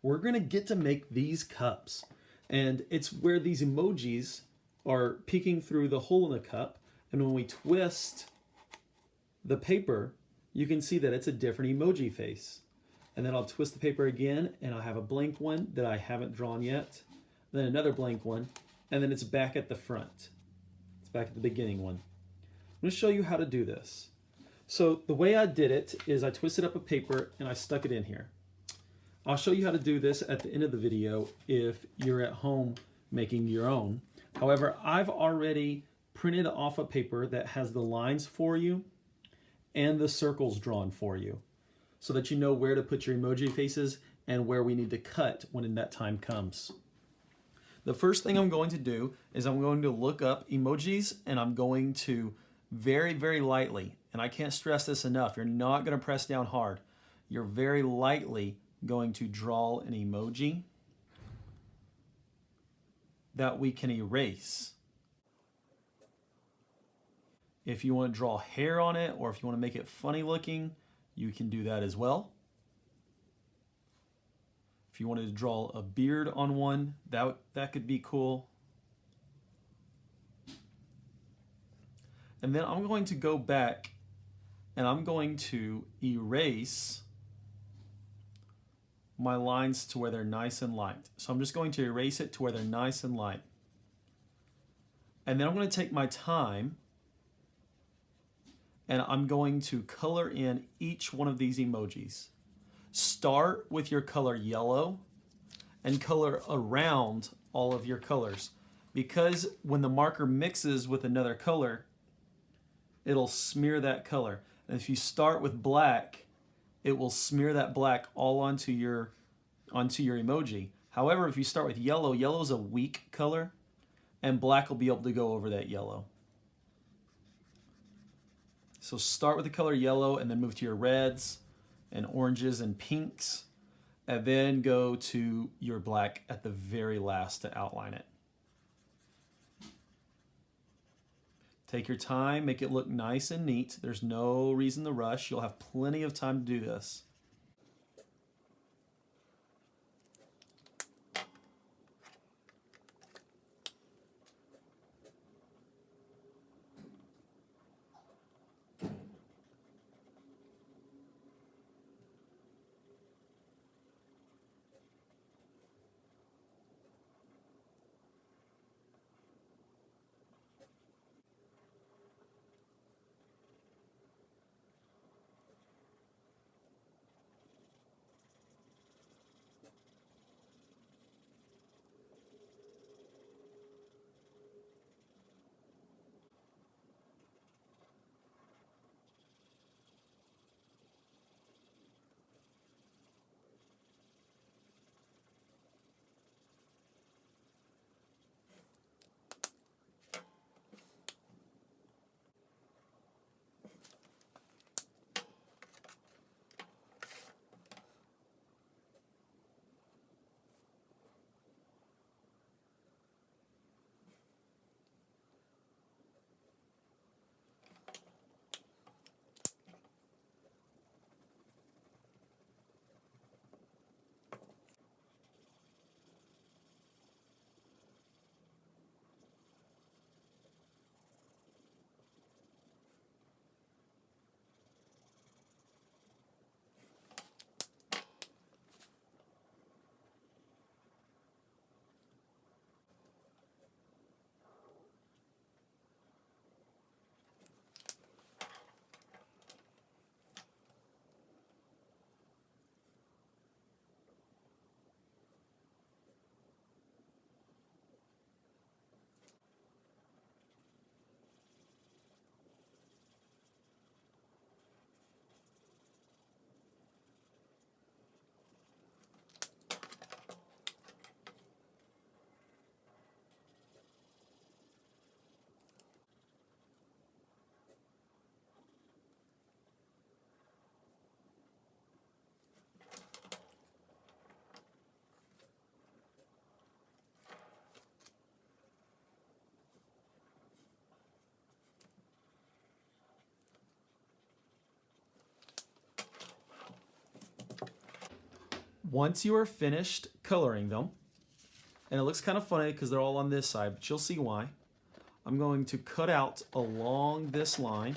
we're gonna get to make these cups. And it's where these emojis are peeking through the hole in the cup. And when we twist the paper, you can see that it's a different emoji face. And then I'll twist the paper again and I'll have a blank one that I haven't drawn yet. Then another blank one, and then it's back at the front. It's back at the beginning one. I'm gonna show you how to do this. So the way I did it is I twisted up a paper and I stuck it in here. I'll show you how to do this at the end of the video if you're at home making your own. However, I've already printed off a paper that has the lines for you and the circles drawn for you so that you know where to put your emoji faces and where we need to cut when that time comes. The first thing I'm going to do is I'm going to look up emojis and I'm going to very, very lightly, and I can't stress this enough, you're not going to press down hard. You're very lightly going to draw an emoji that we can erase. If you want to draw hair on it or if you want to make it funny looking, you can do that as well. If you wanted to draw a beard on one, that could be cool. And then I'm going to go back and I'm going to erase my lines to where they're nice and light. So I'm just going to erase it to where they're nice and light. And then I'm going to take my time and I'm going to color in each one of these emojis. Start with your color yellow and color around all of your colors, because when the marker mixes with another color, it'll smear that color. And if you start with black, it will smear that black all onto your emoji. However, if you start with yellow, yellow is a weak color, and black will be able to go over that yellow. So start with the color yellow and then move to your reds and oranges and pinks, and then go to your black at the very last to outline it. Take your time, make it look nice and neat. There's no reason to rush. You'll have plenty of time to do this. Once you are finished coloring them, and it looks kind of funny because they're all on this side, but you'll see why. I'm going to cut out along this line.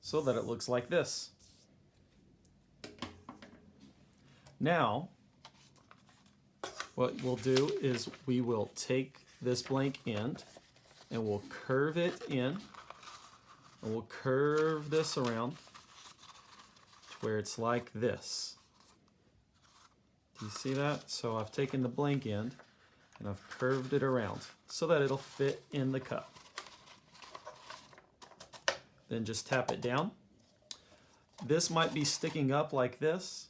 So that it looks like this. Now, what we'll do is we will take this blank end and we'll curve it in, and we'll curve this around to where it's like this. Do you see that? So I've taken the blank end and I've curved it around so that it'll fit in the cup. Then just tap it down. This might be sticking up like this.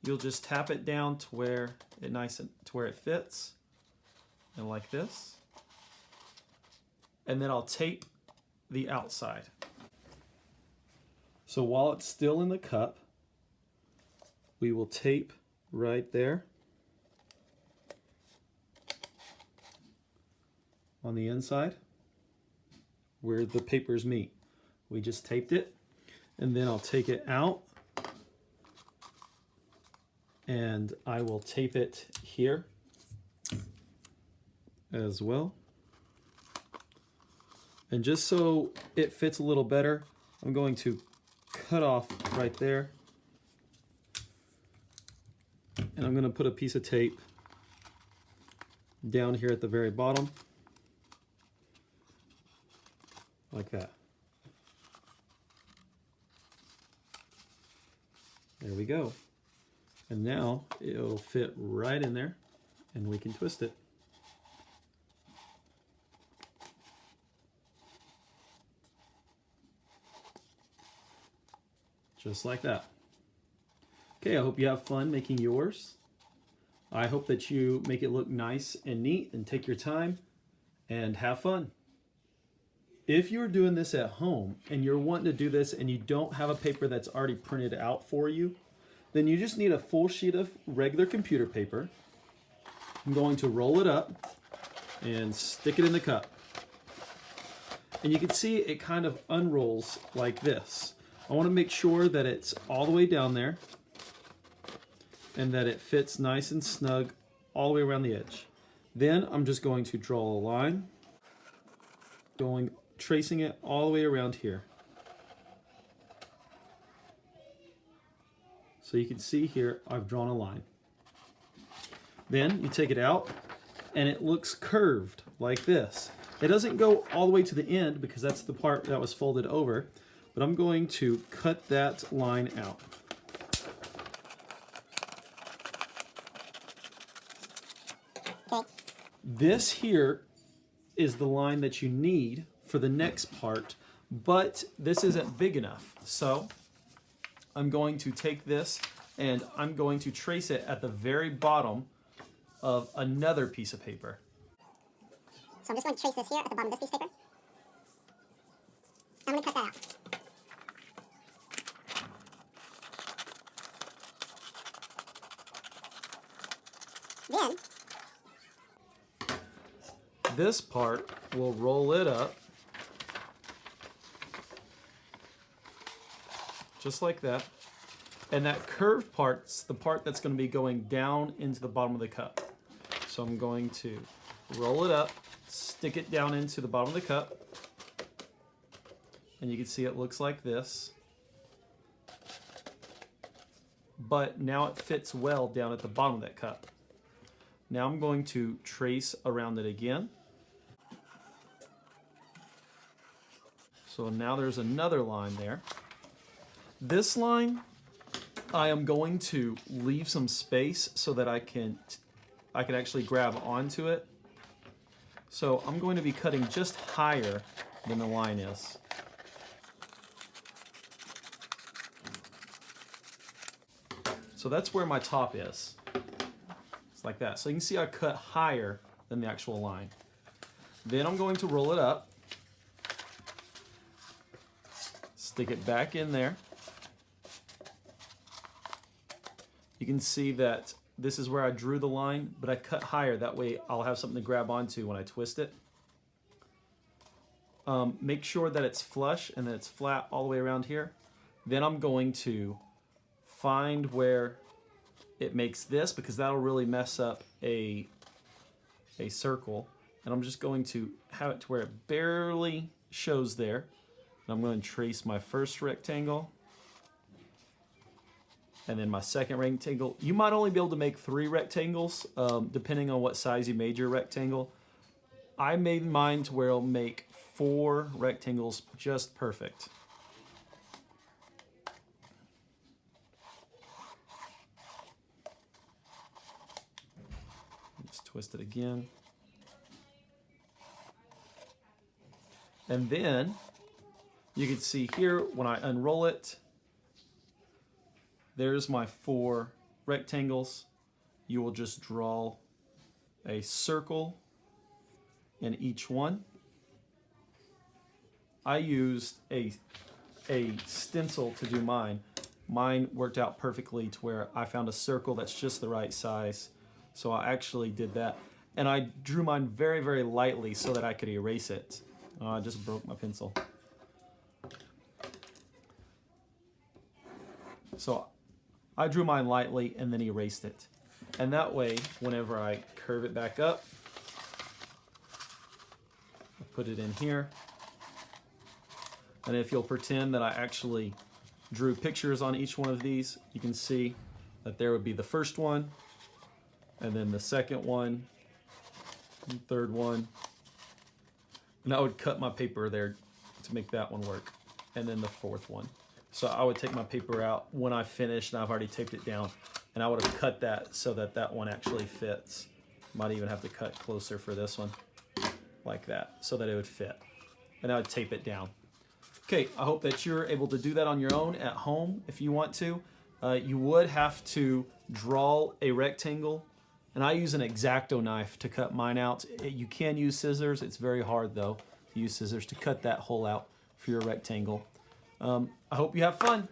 You'll just tap it down to where it fits, and like this. And then I'll tape the outside. So while it's still in the cup, we will tape right there on the inside where the papers meet. We just taped it, and then I'll take it out and I will tape it here as well. And just so it fits a little better, I'm going to cut off right there. And I'm going to put a piece of tape down here at the very bottom, like that. There we go. And now it'll fit right in there, and we can twist it. Just like that. Okay, I hope you have fun making yours. I hope that you make it look nice and neat and take your time and have fun. If you're doing this at home and you're wanting to do this and you don't have a paper that's already printed out for you, then you just need a full sheet of regular computer paper. I'm going to roll it up and stick it in the cup. And you can see it kind of unrolls like this. I want to make sure that it's all the way down there and that it fits nice and snug all the way around the edge. Then I'm just going to draw a line, tracing it all the way around here. So you can see here, I've drawn a line. Then you take it out and it looks curved like this. It doesn't go all the way to the end because that's the part that was folded over, but I'm going to cut that line out. Okay. This here is the line that you need for the next part, but this isn't big enough. So I'm going to take this and I'm going to trace it at the very bottom of another piece of paper. So I'm just going to trace this here at the bottom of this piece of paper. I'm going to cut that out. Then this part, we'll roll it up just like that. And that curved part's the part that's going to be going down into the bottom of the cup. So I'm going to roll it up, stick it down into the bottom of the cup, and you can see it looks like this. But now it fits well down at the bottom of that cup. Now I'm going to trace around it again. So now there's another line there. This line, I am going to leave some space so that I can actually grab onto it. So I'm going to be cutting just higher than the line is. So that's where my top is. It's like that. So you can see I cut higher than the actual line. Then I'm going to roll it up, stick it back in there. You can see that this is where I drew the line, but I cut higher. That way I'll have something to grab onto when I twist it. Make sure that it's flush and that it's flat all the way around here. Then I'm going to find where it makes this, because that'll really mess up a circle. And I'm just going to have it to where it barely shows there. And I'm going to trace my first rectangle. And then my second rectangle. You might only be able to make 3 rectangles, depending on what size you made your rectangle. I made mine to where it'll make 4 rectangles just perfect. Just twist it again. And then you can see here when I unroll it, there's my 4 rectangles. You will just draw a circle in each one. I used a stencil to do mine. Mine worked out perfectly to where I found a circle that's just the right size. So I actually did that. And I drew mine very, very lightly so that I could erase it. Oh, I just broke my pencil. So I drew mine lightly and then erased it. And that way, whenever I curve it back up, I put it in here. And if you'll pretend that I actually drew pictures on each one of these, you can see that there would be the first one, and then the second one, and third one. And I would cut my paper there to make that one work. And then the fourth one. So I would take my paper out when I finished, and I've already taped it down. And I would have cut that so that that one actually fits. Might even have to cut closer for this one, like that, so that it would fit. And I would tape it down. Okay, I hope that you're able to do that on your own at home if you want to. You would have to draw a rectangle, and I use an X-Acto knife to cut mine out. You can use scissors. It's very hard, though, to use scissors to cut that hole out for your rectangle. I hope you have fun.